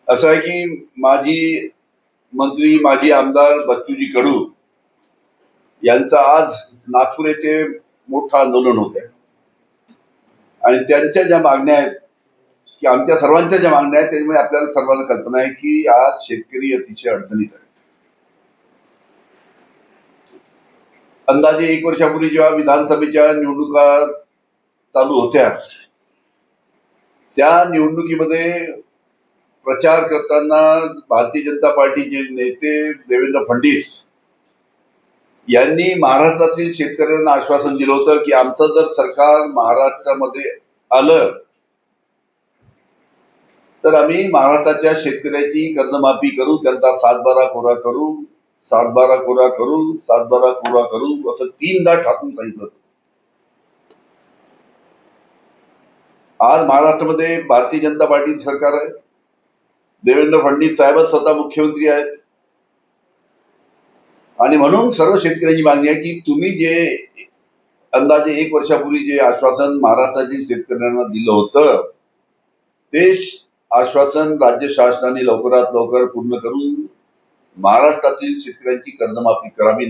असं आहे की माजी मंत्री माजी आमदार बच्चूजी कडू यांचं आज नागपूर येथे मोठं आंदोलन होत आहे आणि त्यांच्या ज्या मागण्या आहेत की आमच्या सर्वांच्या ज्या मागण्या आहेत त्यामुळे आपल्याला सर्वांना कल्पना आहे की आज शेतकरी अतिशय अडचणीत आहे. अंदाजे 1 वर्षापूर्वी जेव्हा विधानसभेच्या निवडणुका चालू होत्या त्या निवडणुकीमध्ये प्रचार करताना भारतीय जनता पार्टीचे नेते देवेंद्र फडणवीस यांनी महाराष्ट्रातील शेतकऱ्यांना आश्वासन दिलं होतं की आमचं जर सरकार महाराष्ट्रामध्ये आलं तर आम्ही महाराष्ट्राच्या शेतकऱ्याची कर्जमाफी करू, त्यांचा 7/12 कोरा करू, 7/12 कोरा करू, 7/12 कोरा करू असं 3दा ठासून सांगितलं. आज महाराष्ट्रामध्ये भारतीय जनता पार्टीचं सरकार आहे. देवेंद्र फडणवीस साहेबच स्वतः मुख्यमंत्री आहेत आणि म्हणून सर्व शेतकऱ्यांची मागणी आहे की तुम्ही जे अंदाजे 1 वर्षापूर्वी जे आश्वासन महाराष्ट्रातील शेतकऱ्यांना दिलं होतं ते आश्वासन राज्य शासनाने लवकरात लवकर पूर्ण करून महाराष्ट्रातील शेतकऱ्यांची कर्जमाफी करावी.